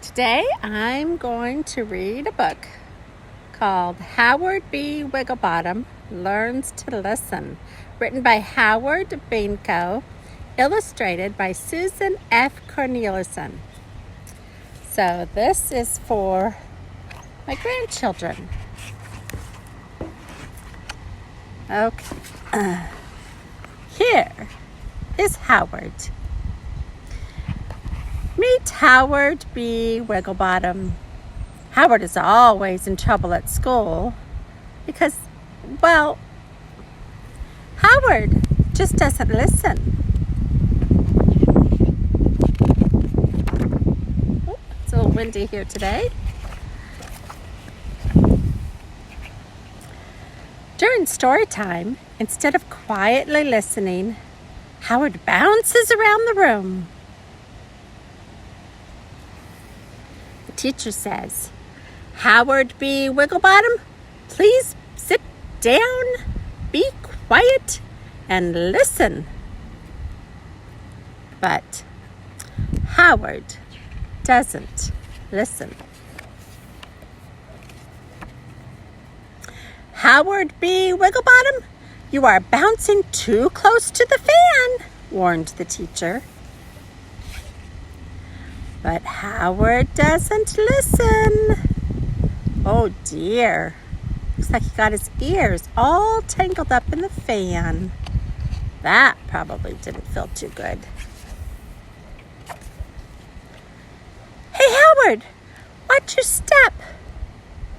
Today I'm going to read a book called Howard B. Wigglebottom Learns to Listen, written by Howard Binko, illustrated by Susan F. Corneliuson. So this is for my grandchildren. Okay. Here is Howard. Meet Howard B. Wigglebottom. Howard is always in trouble at school because, well, Howard just doesn't listen. Oh, it's a little windy here today. During story time, instead of quietly listening, Howard bounces around the room. The teacher says, "Howard B. Wigglebottom, please sit down, be quiet, and listen." But Howard doesn't listen. "Howard B. Wigglebottom, you are bouncing too close to the fan," warned the teacher. But Howard doesn't listen. Oh dear. Looks like he got his ears all tangled up in the fan. That probably didn't feel too good. "Hey Howard, watch your step."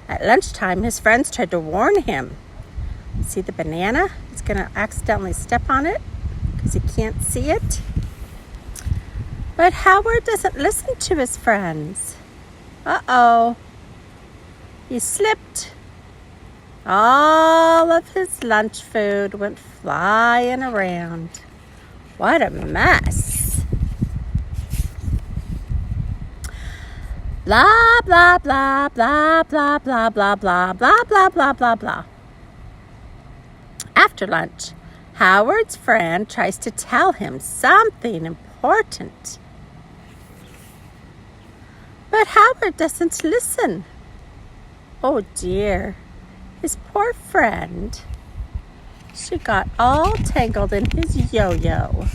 At lunchtime, his friends tried to warn him. See the banana? He's going to accidentally step on it because he can't see it. But Howard doesn't listen to his friends. Uh-oh. He slipped. All of his lunch food went flying around. What a mess. Blah, blah, blah, blah, blah, blah, blah, blah, blah, blah, blah, blah, blah. After lunch, Howard's friend tries to tell him something important. But Howard doesn't listen. Oh dear, his poor friend. She got all tangled in his yo-yo.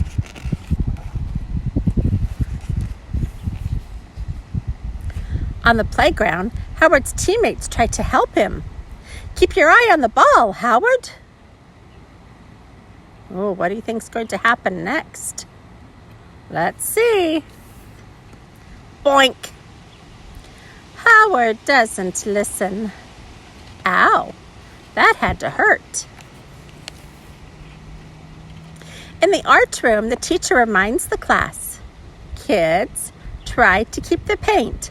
On the playground, Howard's teammates tried to help him. "Keep your eye on the ball, Howard." Oh, what do you think's going to happen next? Let's see. Boink. Howard doesn't listen. Ow, that had to hurt. In the art room, the teacher reminds the class, "Kids, try to keep the paint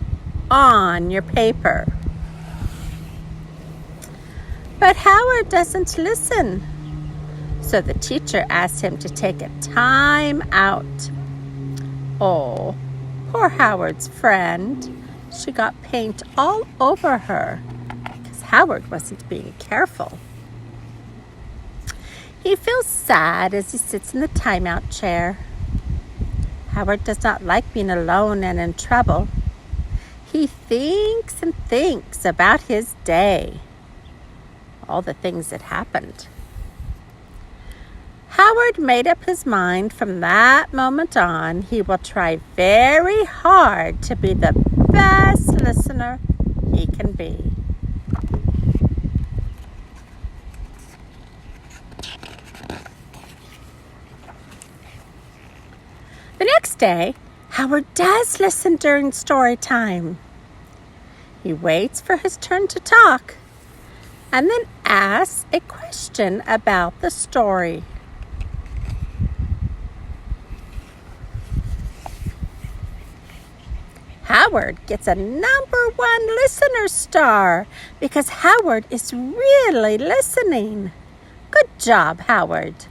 on your paper." But Howard doesn't listen. So the teacher asks him to take a time out. Oh, poor Howard's friend. She got paint all over her because Howard wasn't being careful. He feels sad as he sits in the timeout chair. Howard does not like being alone and in trouble. He thinks and thinks about his day, all the things that happened. Howard made up his mind from that moment on he will try very hard to be the best listener he can be. The next day, Howard does listen during story time. He waits for his turn to talk and then asks a question about the story. Howard gets a #1 listener star because Howard is really listening. Good job, Howard.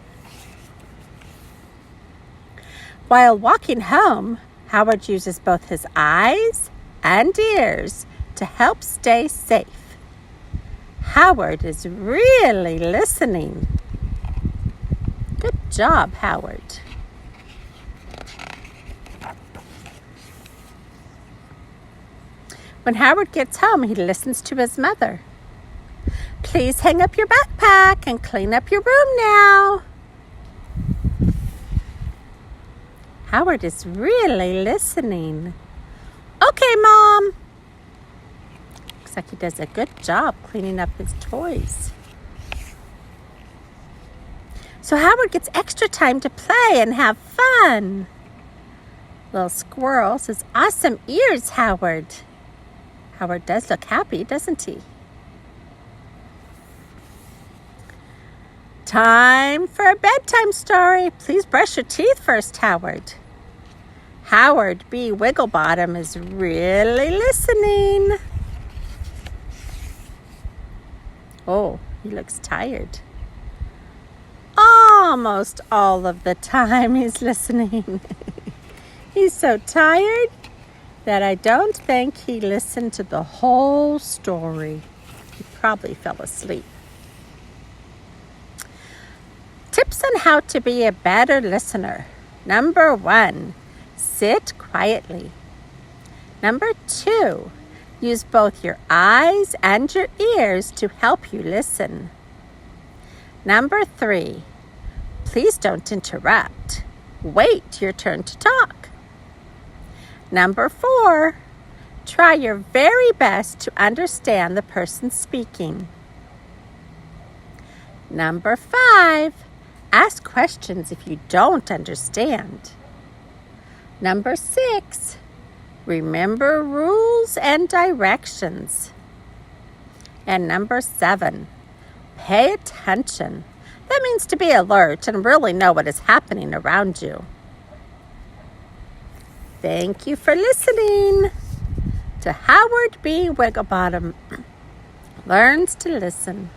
While walking home, Howard uses both his eyes and ears to help stay safe. Howard is really listening. Good job, Howard. When Howard gets home, he listens to his mother. Please hang up your backpack and clean up your room now. Howard is really listening. Okay, Mom. Looks like he does a good job cleaning up his toys. So Howard gets extra time to play and have fun. Little squirrel says, "Awesome ears, Howard." Howard does look happy, doesn't he? Time for a bedtime story. Please brush your teeth first, Howard. Howard B. Wigglebottom is really listening. Oh, he looks tired. Almost all of the time he's listening. He's so tired that I don't think he listened to the whole story. He probably fell asleep. Tips on how to be a better listener. Number 1, sit quietly. Number 2, use both your eyes and your ears to help you listen. Number 3, please don't interrupt. Wait your turn to talk. Number 4, try your very best to understand the person speaking. Number 5, ask questions if you don't understand. Number 6, remember rules and directions. And number 7, pay attention. That means to be alert and really know what is happening around you. Thank you for listening to Howard B. Wigglebottom Learns to Listen.